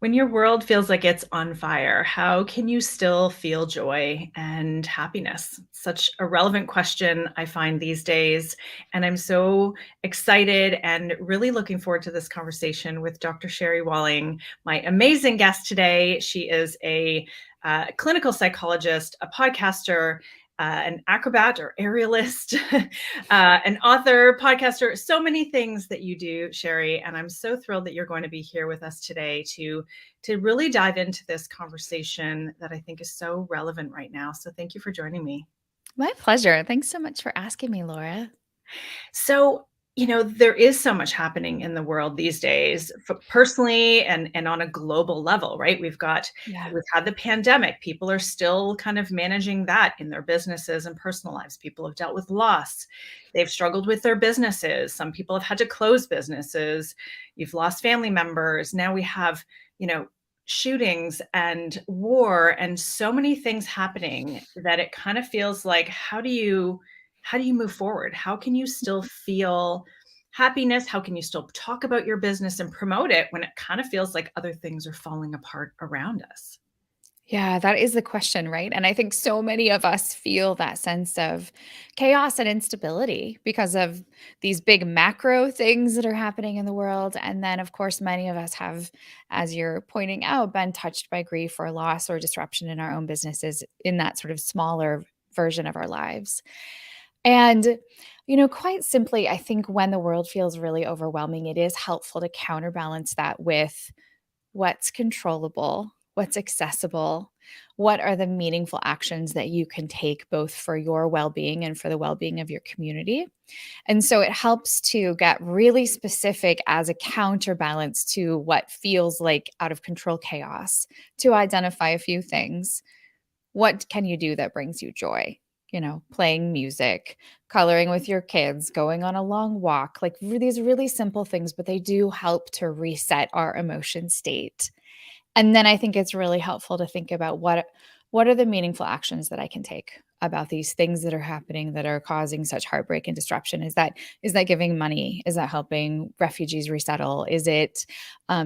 When your world feels like it's on fire, how can you still feel joy and happiness? Such a relevant question I find these days. And I'm so excited and really looking forward to this conversation with Dr. Sherry Walling, my amazing guest today. She is a clinical psychologist, a podcaster, an acrobat or aerialist, an author, podcaster, so many things that you do, Sherry. And I'm so thrilled that you're going to be here with us today to really dive into this conversation that I think is so relevant right now. So thank you for joining me. My pleasure. Thanks so much for asking me, Laura. So, there is so much happening in the world these days, personally and on a global level, right? Yeah. We've had the pandemic. People are still kind of managing that in their businesses and personal lives. People have dealt with loss. They've struggled with their businesses. Some people have had to close businesses. You've lost family members. Now we have, you know, shootings and war and so many things happening that it kind of feels like how do you move forward? How can you still feel happiness? How can you still talk about your business and promote it when it kind of feels like other things are falling apart around us? Yeah, that is the question, right? And I think so many of us feel that sense of chaos and instability because of these big macro things that are happening in the world. And then, of course, many of us have, as you're pointing out, been touched by grief or loss or disruption in our own businesses in that sort of smaller version of our lives. And, quite simply, I think when the world feels really overwhelming, it is helpful to counterbalance that with what's controllable, what's accessible, what are the meaningful actions that you can take both for your well being and for the well being of your community. And so it helps to get really specific as a counterbalance to what feels like out of control chaos to identify a few things. What can you do that brings you joy? Playing music, coloring with your kids, going on a long walk, like these really simple things, but they do help to reset our emotion state. And then I think it's really helpful to think about what are the meaningful actions that I can take about these things that are happening that are causing such heartbreak and disruption. Is that giving money? Is that helping refugees resettle? Is it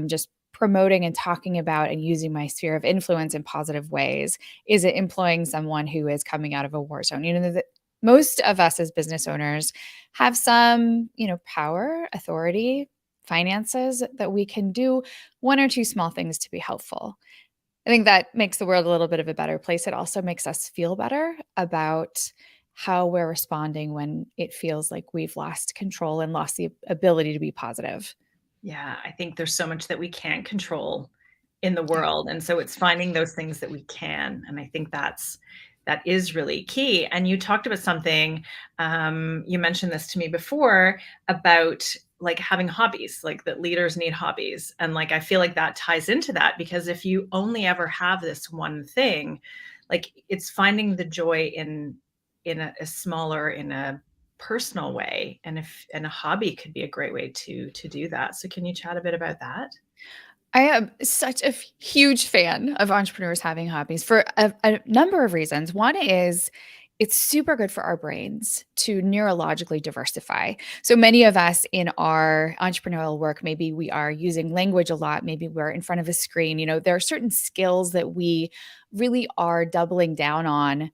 just promoting and talking about and using my sphere of influence in positive ways? Is it employing someone who is coming out of a war zone? Most of us as business owners have some, power, authority, finances that we can do one or two small things to be helpful. I think that makes the world a little bit of a better place. It also makes us feel better about how we're responding when it feels like we've lost control and lost the ability to be positive. Yeah, I think there's so much that we can't control in the Yeah. world. And so it's finding those things that we can. And I think that is really key. And you talked about something, you mentioned this to me before about like having hobbies, like that leaders need hobbies. And like I feel like that ties into that because if you only ever have this one thing, like it's finding the joy in a smaller, in a personal way, and a hobby could be a great way to do that. So can you chat a bit about that? I am such a huge fan of entrepreneurs having hobbies for a number of reasons. One is it's super good for our brains to neurologically diversify. So many of us in our entrepreneurial work, maybe we are using language a lot, maybe we're in front of a screen. There are certain skills that we really are doubling down on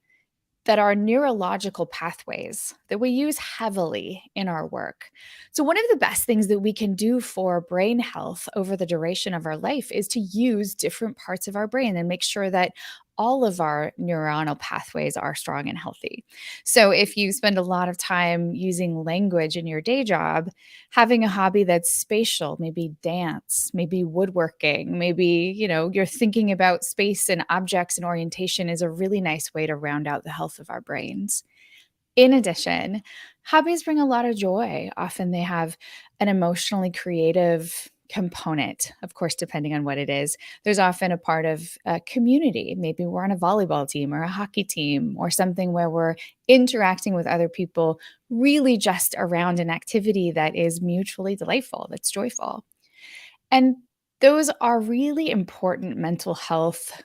that are neurological pathways that we use heavily in our work. So, one of the best things that we can do for brain health over the duration of our life is to use different parts of our brain and make sure that all of our neuronal pathways are strong and healthy. So, if you spend a lot of time using language in your day job, having a hobby that's spatial, maybe dance, maybe woodworking, maybe, you're thinking about space and objects and orientation is a really nice way to round out the health of our brains. In addition, hobbies bring a lot of joy. Often they have an emotionally creative component, of course, depending on what it is. There's often a part of a community. Maybe we're on a volleyball team or a hockey team or something where we're interacting with other people, really just around an activity that is mutually delightful, that's joyful. And those are really important mental health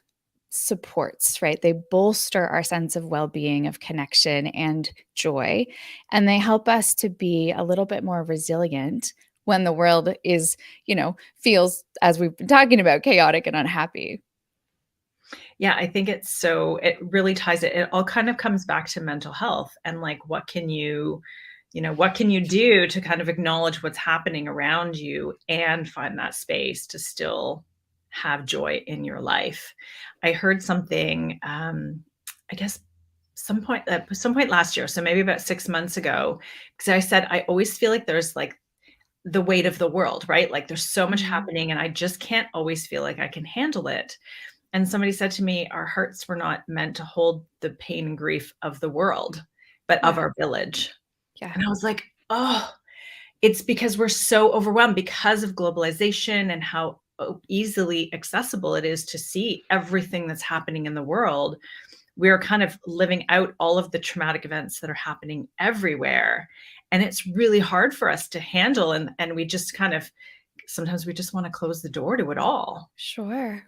supports, right? They bolster our sense of well being, of connection and joy. And they help us to be a little bit more resilient when the world is, feels, as we've been talking about, chaotic and unhappy. Yeah, I think it really ties it all kind of comes back to mental health and like what can you do to kind of acknowledge what's happening around you and find that space to still have joy in your life. I heard something, I guess some point last year, so maybe about 6 months ago, because I said I always feel like there's like the weight of the world, right? Like there's so much Mhm. happening and I just can't always feel like I can handle it. And somebody said to me, "Our hearts were not meant to hold the pain and grief of the world, but of Yeah. our village." Yeah. And I was like, "Oh, it's because we're so overwhelmed because of globalization and how easily accessible it is to see everything that's happening in the world. We're kind of living out all of the traumatic events that are happening everywhere. And it's really hard for us to handle. And we just kind of sometimes we just want to close the door to it all." Sure.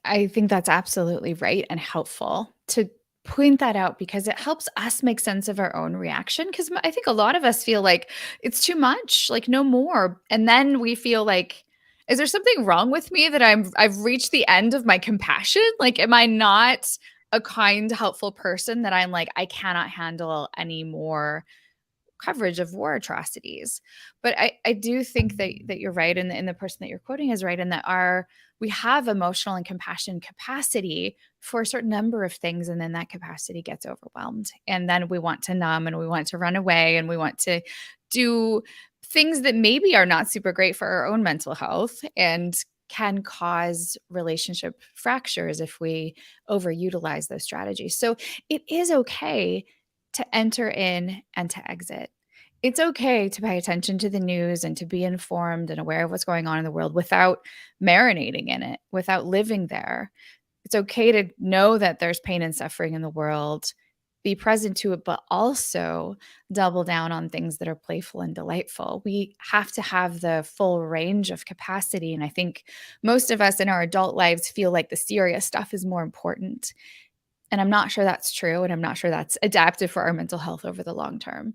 I think that's absolutely right and helpful to point that out because it helps us make sense of our own reaction. Because I think a lot of us feel like it's too much, like no more, and then we feel like, is there something wrong with me that I've reached the end of my compassion? Like, am I not a kind, helpful person that I'm like I cannot handle any more coverage of war atrocities? But I do think that you're right, and the person that you're quoting is right, in that our we have emotional and compassion capacity for a certain number of things, and then that capacity gets overwhelmed, and then we want to numb and we want to run away and we want to do things that maybe are not super great for our own mental health and can cause relationship fractures if we overutilize those strategies. So it is okay to enter in and to exit. It's okay to pay attention to the news and to be informed and aware of what's going on in the world without marinating in it, without living there. It's okay to know that there's pain and suffering in the world, be present to it, but also double down on things that are playful and delightful. We have to have the full range of capacity. And I think most of us in our adult lives feel like the serious stuff is more important. And I'm not sure that's true. And I'm not sure that's adaptive for our mental health over the long term.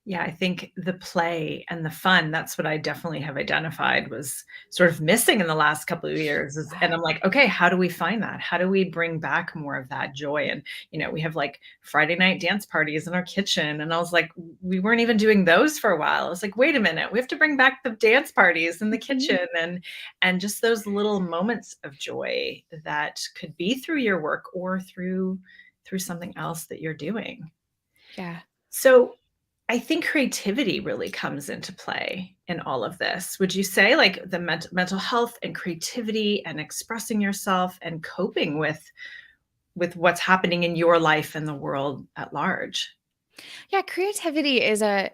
Yeah, I think the play and the fun, that's what I definitely have identified was sort of missing in the last couple of years and I'm like, "Okay, how do we find that? How do we bring back more of that joy?" And, we have, like, Friday night dance parties in our kitchen, and I was like, we weren't even doing those for a while. I was like, "Wait a minute, we have to bring back the dance parties in the Mhm. kitchen," and just those little moments of joy that could be through your work or through something else that you're doing. Yeah. So, I think creativity really comes into play in all of this. Would you say like the mental health and creativity and expressing yourself and coping with what's happening in your life and the world at large? Yeah, creativity is a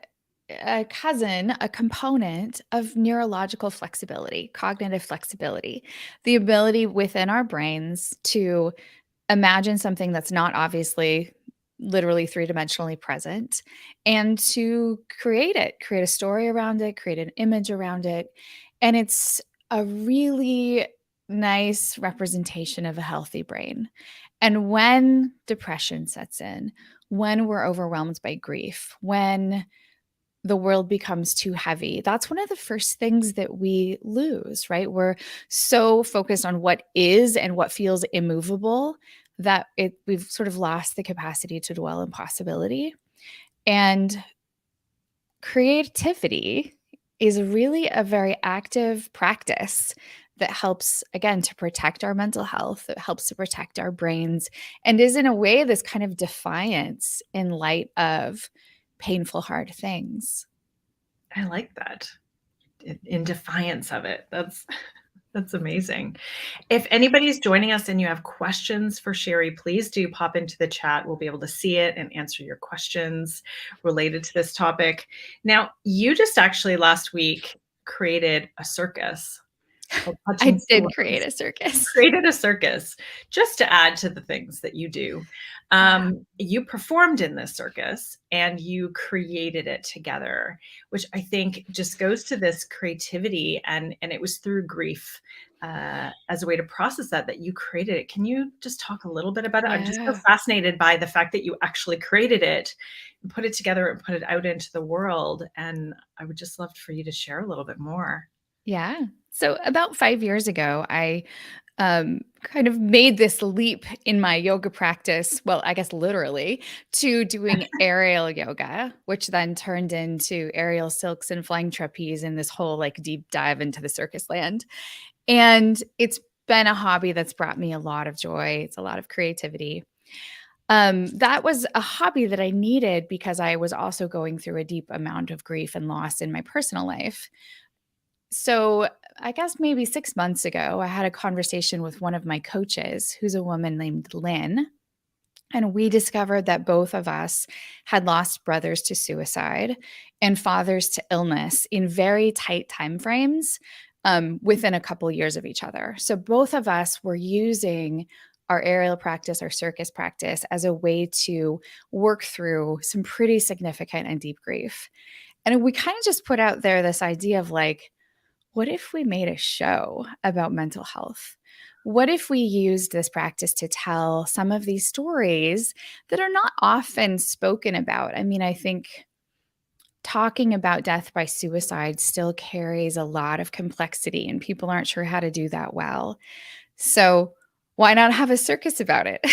cousin, a component of neurological flexibility, cognitive flexibility, the ability within our brains to imagine something that's not obviously literally three-dimensionally present and to create it, create a story around it, create an image around it. And it's a really nice representation of a healthy brain. And when depression sets in, when we're overwhelmed by grief, when the world becomes too heavy, that's one of the first things that we lose, right? We're so focused on what is and what feels immovable that we've sort of lost the capacity to dwell in possibility. And creativity is really a very active practice that helps, again, to protect our mental health, that helps to protect our brains, and is in a way this kind of defiance in light of painful, hard things. I like that. In defiance of it. That's that's amazing. If anybody's joining us and you have questions for Sherry, please do pop into the chat. We'll be able to see it and answer your questions related to this topic. Now, you just actually last week created a circus called Touching I did create Swords. a You circus. created a circus just to add to the things that you do. Yeah. You performed in this circus and you created it together, which I think just goes to this creativity, and it was through grief as a way to process that you created it. Can you just talk a little bit about it? I'm just so Yeah. fascinated by the fact that you actually created it and put it together and put it out into the world. And I would just love for you to share a little bit more. Yeah. So about 5 years ago, I kind of made this leap in my yoga practice. Well, I guess literally to doing aerial yoga, which then turned into aerial silks and flying trapeze and this whole like deep dive into the circus land. And it's been a hobby that's brought me a lot of joy. It's a lot of creativity. That was a hobby that I needed because I was also going through a deep amount of grief and loss in my personal life. So, I guess maybe 6 months ago, I had a conversation with one of my coaches, who's a woman named Lynn, and we discovered that both of us had lost brothers to suicide and fathers to illness in very tight time frames, within a couple years of each other. So, both of us were using our aerial practice, our circus practice, as a way to work through some pretty significant and deep grief. And we kind of just put out there this idea of like, what if we made a show about mental health? What if we used this practice to tell some of these stories that are not often spoken about? I mean, I think talking about death by suicide still carries a lot of complexity, and people aren't sure how to do that well. So, why not have a circus about it?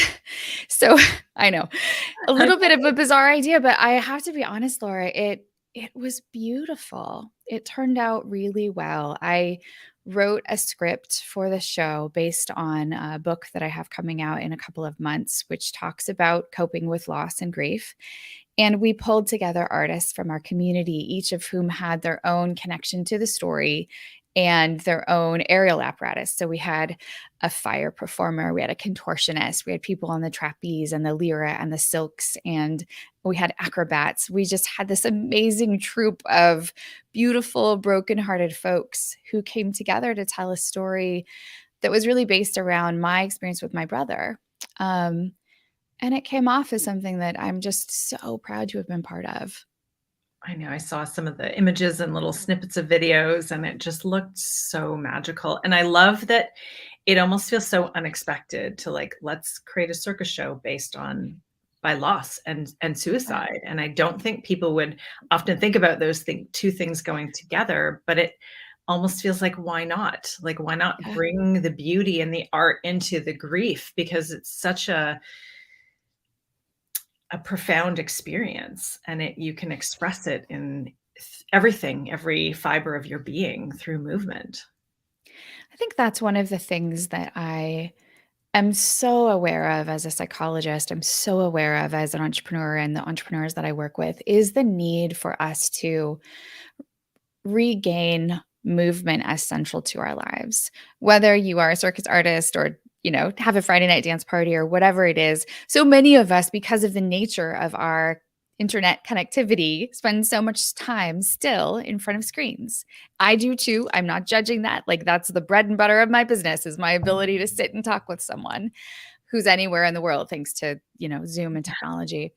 So, I know a little bit of a bizarre idea, but I have to be honest, Laura, it was beautiful. It turned out really well. I wrote a script for the show based on a book that I have coming out in a couple of months, which talks about coping with loss and grief. And we pulled together artists from our community, each of whom had their own connection to the story and their own aerial apparatus. So we had a fire performer, we had a contortionist, we had people on the trapeze and the lyra and the silks, and we had acrobats. We just had this amazing troupe of beautiful, brokenhearted folks who came together to tell a story that was really based around my experience with my brother. Um, and it came off as something that I'm just so proud to have been part of. I know I saw some of the images and little snippets of videos, and it just looked so magical. And I love that it almost feels so unexpected to like, let's create a circus show based on by loss and Yeah. suicide. And I don't think people would often think about those two things going together, but it almost feels like why not? Like why not Yeah. bring the beauty and the art into the grief, because it's such a profound experience, and you can express it in everything, every fiber of your being through movement. I think that's one of the things that I am so aware of as a psychologist. I'm so aware of as an entrepreneur and the entrepreneurs that I work with is the need for us to regain movement as central to our lives. Whether you are a circus artist or have a Friday night dance party or whatever it is. So many of us, because of the nature of our internet connectivity, spend so much time still in front of screens. I do too. I'm not judging that. Like that's the bread and butter of my business is my ability to sit and talk with someone who's anywhere in the world thanks to, Zoom and technology.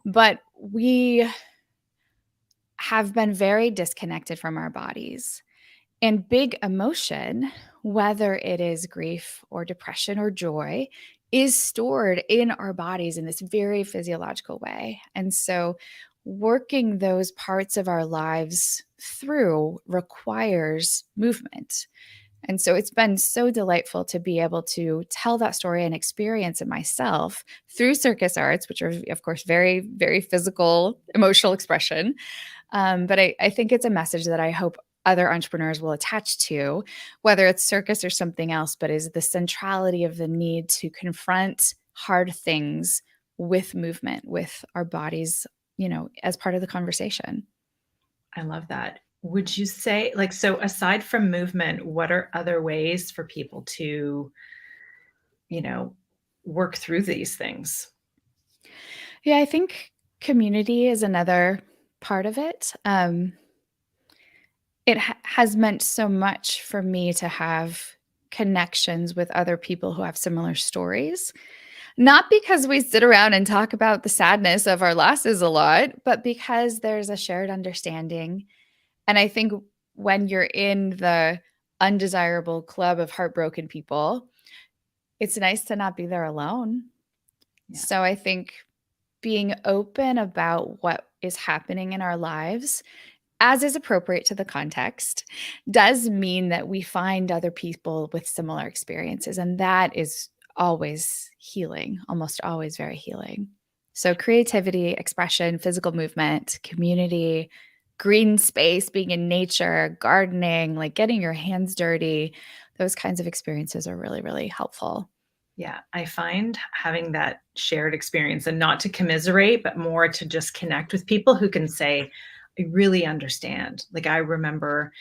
But we have been very disconnected from our bodies. And big emotion, whether it is grief or depression or joy, is stored in our bodies in this very physiological way. And so, working those parts of our lives through requires movement. And so, it's been so delightful to be able to tell that story and experience it myself through circus arts, which are, of course, very, very physical, emotional expression. But I think it's a message that I hope other entrepreneurs will attach to, whether it's circus or something else, but is the centrality of the need to confront hard things with movement, with our bodies, as part of the conversation. I love that. Would you say, like, so aside from movement, what are other ways for people to, you know, work through these things? Yeah, I think community is another part of it. It has meant so much for me to have connections with other people who have similar stories. Not because we sit around and talk about the sadness of our losses a lot, but because there's a shared understanding. And I think when you're in the undesirable club of heartbroken people, it's nice to not be there alone. Yeah. So I think being open about what is happening in our lives, as is appropriate to the context, does mean that we find other people with similar experiences. And that is always healing, almost always very healing. So, creativity, expression, physical movement, community, green space, being in nature, gardening, like getting your hands dirty, those kinds of experiences are really, really helpful. Yeah, I find having that shared experience and not to commiserate, but more to just connect with people who can say, I really understand. Like I remember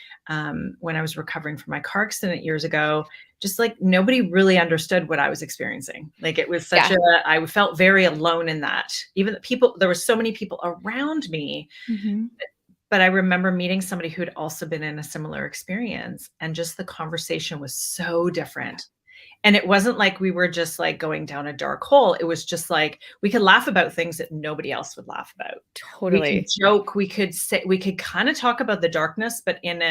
when I was recovering from my car accident years ago, just like nobody really understood what I was experiencing. Like it was such Yeah. a, I felt very alone in that. Even the people, there were so many people around me, Hmm. but I remember meeting somebody who had also been in a similar experience, and just the conversation was so Yeah. different. And it wasn't like we were just like going down a dark hole. It was just like we could laugh about things that nobody else would laugh about. We could Totally. joke, we could say, we could kind of talk about the darkness, but in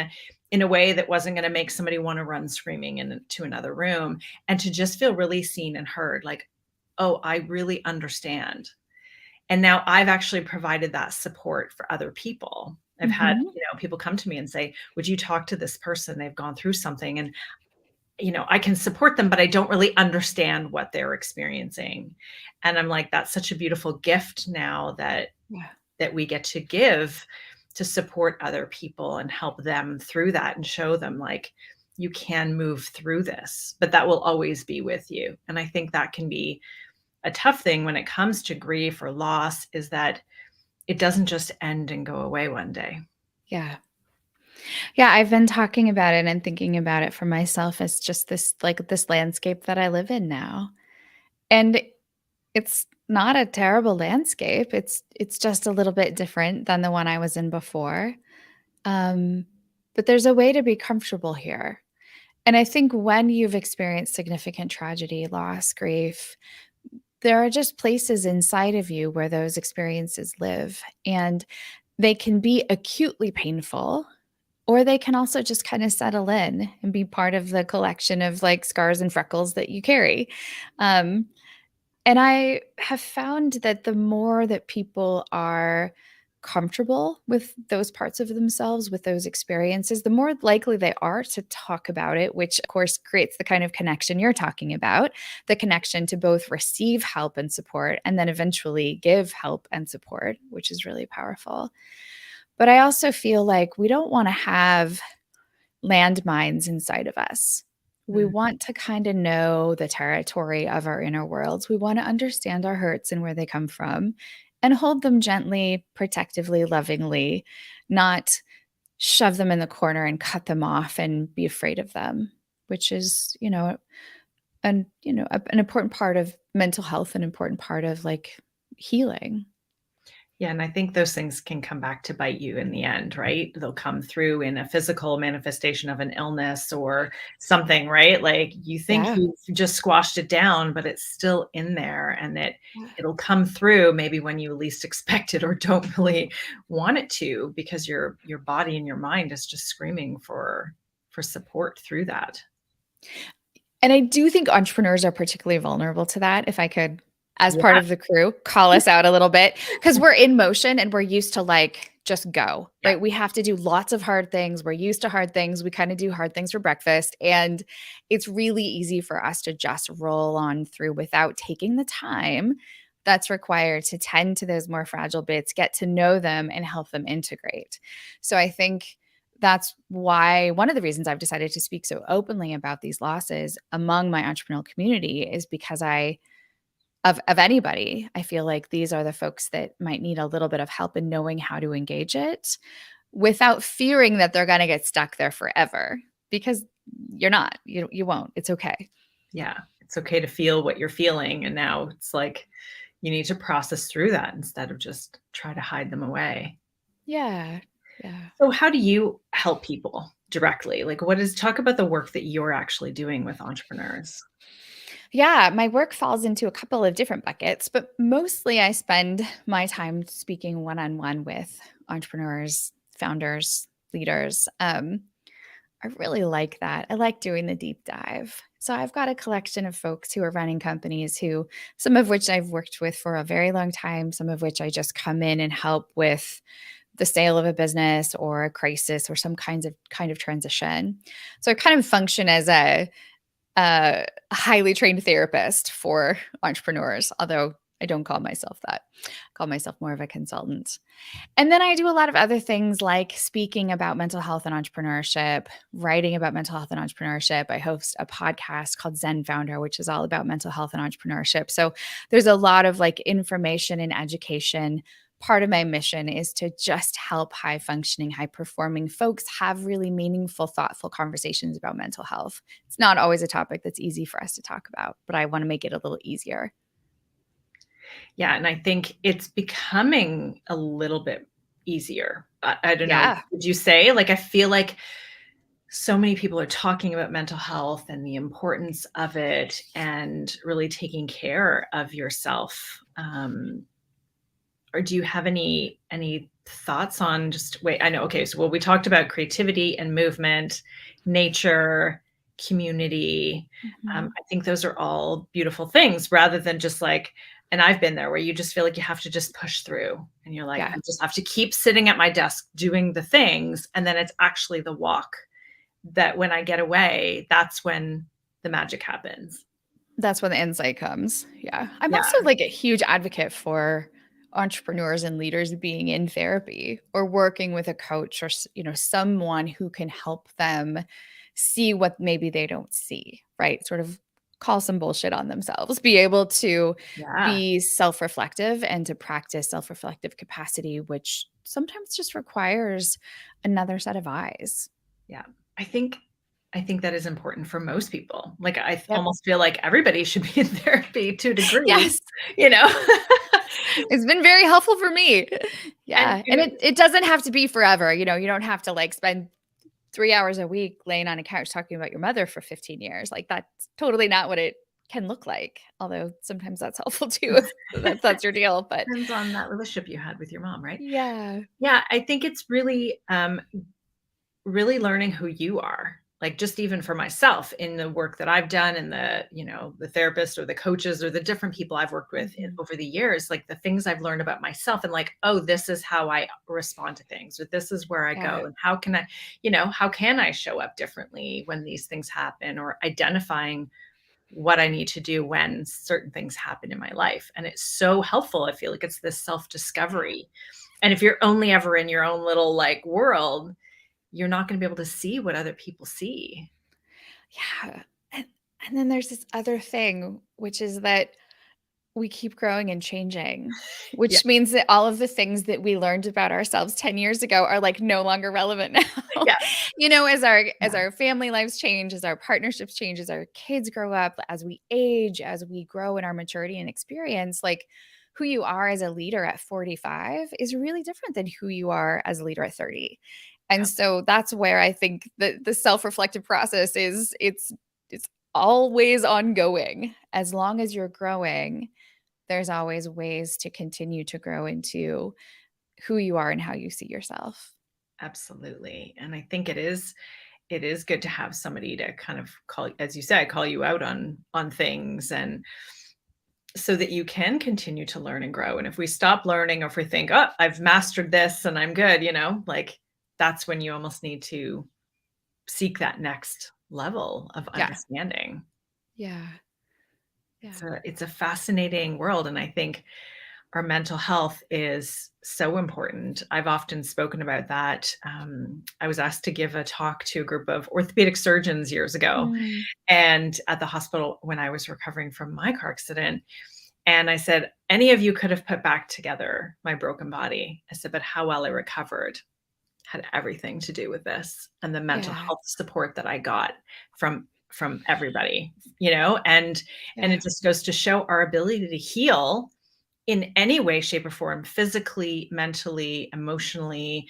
a way that wasn't going to make somebody want to run screaming into another room, and to just feel really seen and heard, like, oh, I really understand. And now I've actually provided that support for other people. I've had, Hmm. people come to me and say, would you talk to this person? They've gone through something. And I can support them, but I don't really understand what they're experiencing. And I'm like, that's such a beautiful gift now Yeah. that we get to give, to support other people and help them through that and show them like you can move through this, but that will always be with you. And I think that can be a tough thing when it comes to grief or loss, is that it doesn't just end and go away one day. Yeah. Yeah, I've been talking about it and thinking about it for myself as just this like this landscape that I live in now. And it's not a terrible landscape. It's just a little bit different than the one I was in before. Um, but there's a way to be comfortable here. And I think when you've experienced significant tragedy, loss, grief, there are just places inside of you where those experiences live. And they can be acutely painful, or they can also just kind of settle in and be part of the collection of like scars and freckles that you carry. Um, and I have found that the more that people are comfortable with those parts of themselves, with those experiences, the more likely they are to talk about it, which of course creates the kind of connection you're talking about, the connection to both receive help and support, and then eventually give help and support, which is really powerful. But I also feel like we don't want to have landmines inside of us. We Mm. want to kind of know the territory of our inner worlds. We want to understand our hurts and where they come from and hold them gently, protectively, lovingly, not shove them in the corner and cut them off and be afraid of them, which is, an important part of mental health, an important part of like healing. Yeah, and I think those things can come back to bite you in the end, right? They'll come through in a physical manifestation of an illness or something, right? Like you think Yeah. you've just squashed it down, but it's still in there, and Yeah. it'll come through maybe when you least expect it or don't really want it to, because your body and your mind is just screaming for support through that. And I do think entrepreneurs are particularly vulnerable to that, if I could, as part Yeah. of the crew, call us out a little bit, because 'cause we're in motion and we're used to, like, just go, Yeah. right? We have to do lots of hard things. We're used to hard things. We kinda do hard things for breakfast, and it's really easy for us to just roll on through without taking the time that's required to tend to those more fragile bits, get to know them, and help them integrate. So I think that's why one of the reasons I've decided to speak so openly about these losses among my entrepreneurial community is because of anybody, I feel like these are the folks that might need a little bit of help in knowing how to engage it without fearing that they're going to get stuck there forever, because you're not. You won't. It's okay. Yeah. It's okay to feel what you're feeling, and now it's like you need to process through that instead of just try to hide them away. Yeah. Yeah. So how do you help people directly? Like, talk about the work that you're actually doing with entrepreneurs? Yeah, my work falls into a couple of different buckets, but mostly I spend my time speaking one on one with entrepreneurs, founders, leaders. I really like that. I like doing the deep dive. So I've got a collection of folks who are running companies who, some of which I've worked with for a very long time, some of which I just come in and help with the sale of a business or a crisis or some kind of transition. So I kind of function as a highly trained therapist for entrepreneurs, although I don't call myself that. I call myself more of a consultant. And then I do a lot of other things like speaking about mental health and entrepreneurship, writing about mental health and entrepreneurship. I host a podcast called ZenFounder, which is all about mental health and entrepreneurship. So there's a lot of like information and education. Part of my mission is to just help high functioning, high performing folks have really meaningful, thoughtful conversations about mental health. It's not always a topic that's easy for us to talk about, but I want to make it a little easier. Yeah, and I think it's becoming a little bit easier. I don't know, Yeah. would you say? Like, I feel like so many people are talking about mental health and the importance of it and really taking care of yourself. Or do you have any thoughts on just wait, I know, okay, so well, we talked about creativity and movement, nature, community. Mhm. I think those are all beautiful things rather than just like, and I've been there where you just feel like you have to just push through and you're like, Yeah. I just have to keep sitting at my desk doing the things. And then it's actually the walk that when I get away, that's when the magic happens. That's when the insight comes. Yeah. I'm Yeah. also like a huge advocate for entrepreneurs and leaders being in therapy or working with a coach or someone who can help them see what maybe they don't see, right? Sort of call some bullshit on themselves, be able to Yeah. be self-reflective and to practice self-reflective capacity, which sometimes just requires another set of eyes. Yeah. I think I think that is important for most people. Like, Yep. almost feel like everybody should be in therapy to a degree, Yes. you know? It's been very helpful for me. And, Yeah, and it doesn't have to be forever, you don't have to, like, spend 3 hours a week laying on a couch talking about your mother for 15 years, like, that's totally not what it can look like, although sometimes that's helpful too if that's your deal, but depends on that relationship you had with your mom, right? yeah. Yeah, I think it's really, really learning who you are. Like, just even for myself in the work that I've done and the therapist or the coaches or the different people I've worked with Mhm. over the years, like the things I've learned about myself and like, oh, this is how I respond to things, or this is where I Yeah, go. And how can I show up differently when these things happen, or identifying what I need to do when certain things happen in my life. And it's so helpful. I feel like it's this self discovery. And if you're only ever in your own little like world, you're not going to be able to see what other people see. yeah, and and then there's this other thing, which is that we keep growing and changing, Yeah. which means that all of the things that we learned about ourselves 10 years ago are, like, no longer relevant now. Yeah. As Yeah. our family lives change, as our partnerships change, as our kids grow up, as we age, as we grow in our maturity and experience, like, who you are as a leader at 45 is really different than who you are as a leader at 30. And Yeah. so that's where I think the self-reflective process is it's always ongoing. As long as you're growing, there's always ways to continue to grow into who you are and how you see yourself. Absolutely. And I think it is good to have somebody to kind of call, as you said, call you out on things, and so that you can continue to learn and grow. And if we stop learning, or if we think, oh, I've mastered this and I'm good, like that's when you almost need to seek that next level of Yeah. understanding. Yeah. Yeah. It's a fascinating world. And I think our mental health is so important. I've often spoken about that. I was asked to give a talk to a group of orthopedic surgeons years ago, Mm. and at the hospital when I was recovering from my car accident. And I said, any of you could have put back together my broken body. I said, but how well I recovered had everything to do with this and the mental Yeah. health support that I got from everybody, and Yeah. it just goes to show our ability to heal in any way, shape, or form, physically, mentally, emotionally.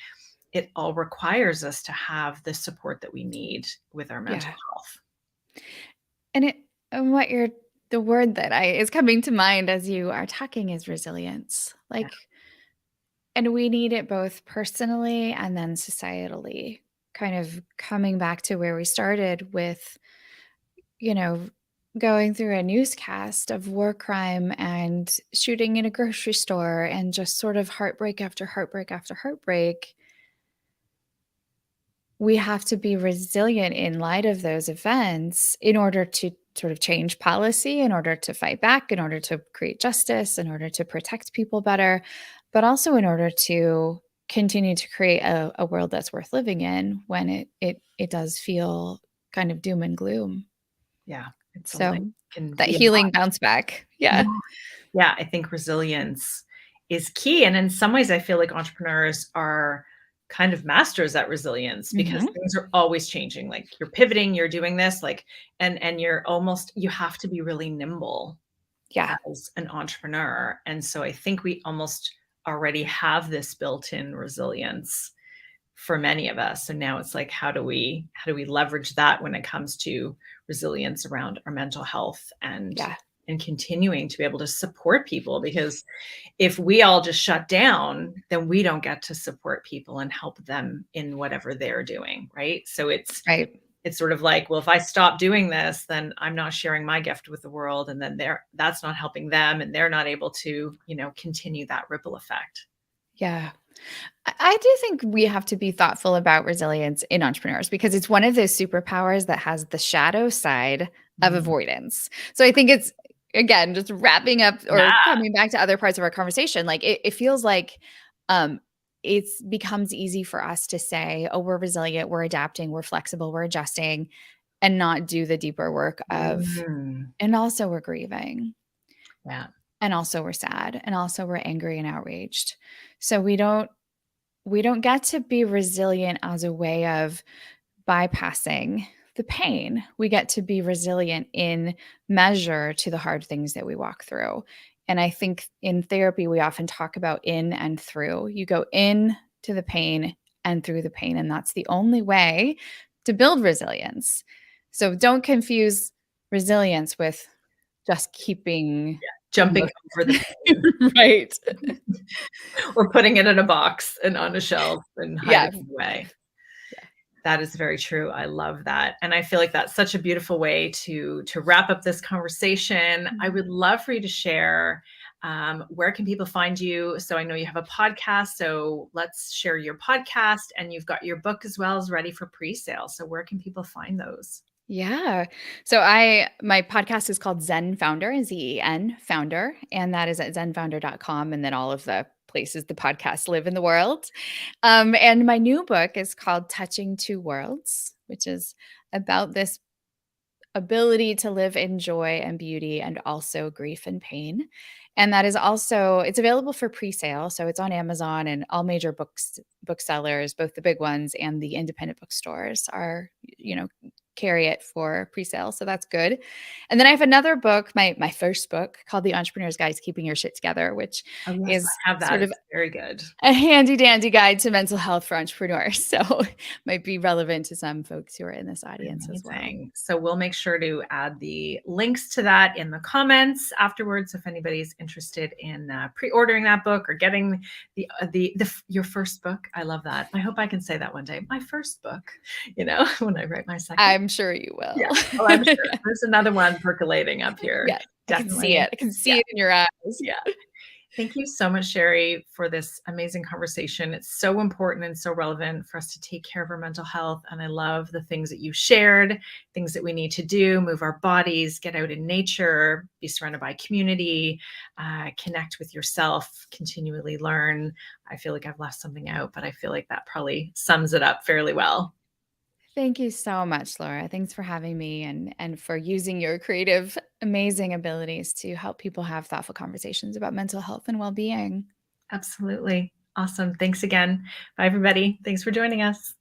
It all requires us to have the support that we need with our mental Yeah. health. And what you're The word that is coming to mind as you are talking is resilience. Yeah. And we need it both personally and then societally. Kind of coming back to where we started with, you know, going through a newscast of war crime and shooting in a grocery store and just sort of heartbreak after heartbreak after heartbreak. We have to be resilient in light of those events in order to sort of change policy, in order to fight back, in order to create justice, in order to protect people better, but also in order to continue to create a world that's worth living in when it does feel kind of doom and gloom. Yeah. It's a So like can that be a healing lot. bounce back. Yeah. Yeah. Yeah, I think resilience is key, and in some ways, I feel like entrepreneurs are kind of masters at resilience because Mhm. things are always changing, like, you're pivoting, you're doing this, like and you have to be really nimble Yeah. as an entrepreneur, and so I think we almost already have this built-in resilience for many of us. So now it's like, how do we leverage that when it comes to resilience around our mental health Yeah. and continuing to be able to support people? Because if we all just shut down, then we don't get to support people and help them in whatever they're doing, right? So Right. it's sort of like, well, if I stop doing this, then I'm not sharing my gift with the world, and then that's not helping them, and they're not able to, continue that ripple effect. Yeah. I do think we have to be thoughtful about resilience in entrepreneurs because it's one of those superpowers that has the shadow side of Mm. avoidance. So I think it's, again, just wrapping up or Yeah. coming back to other parts of our conversation, like it feels like um it's becomes easy for us to say, oh, we're resilient, we're adapting, we're flexible, we're adjusting, and not do the deeper work of, Mm. and also we're grieving, Yeah. and also we're sad, and also we're angry and outraged. So we don't get to be resilient as a way of bypassing the pain. We get to be resilient in measure to the hard things that we walk through. And I think in therapy, we often talk about in and through. You go in to the pain and through the pain. And that's the only way to build resilience. So don't confuse resilience with just keeping Jumping emotion. over the pain Right. or putting it in a box and on a shelf and hiding Yeah. it away. Yeah. That is very true. I love that. And I feel like that's such a beautiful way to wrap up this conversation. I would love for you to share, where can people find you? So I know you have a podcast, so let's share your podcast, and you've got your book as well as ready for pre-sale. So where can people find those? Yeah. So my podcast is called ZenFounder, ZEN founder, and that is at zenfounder.com, and then all of the places the podcasts live in the world. And my new book is called Touching Two Worlds, which is about this ability to live in joy and beauty and also grief and pain. And that is also, it's available for pre-sale. So it's on Amazon, and all major booksellers, both the big ones and the independent bookstores are, carry it for pre-sale. So that's good. And then I have another book, my first book, called The Entrepreneur's Guide to Keeping Your Shit Together, which Oh, yes, is I have that. sort of It's very good. a handy dandy guide to mental health for entrepreneurs. So might be relevant to some folks who are in this audience as well. Amazing. So we'll make sure to add the links to that in the comments afterwards. If anybody's interested in pre-ordering that book or getting your first book. I love that. I hope I can say that one day. My first book, when I write my second. I'm sure you Yeah. will. Oh, I'm sure. There's another one percolating up here. Yeah, I can see Definitely. it. I can see Yeah. it in your eyes. Yeah. Thank you so much, Sherry, for this amazing conversation. It's so important and so relevant for us to take care of our mental health. And I love the things that you shared, things that we need to do, move our bodies, get out in nature, be surrounded by community, connect with yourself, continually learn. I feel like I've left something out, but I feel like that probably sums it up fairly well. Thank you so much, Laura. Thanks for having me and for using your creative, amazing abilities to help people have thoughtful conversations about mental health and well-being. Absolutely. Awesome. Thanks again. Bye, everybody. Thanks for joining us.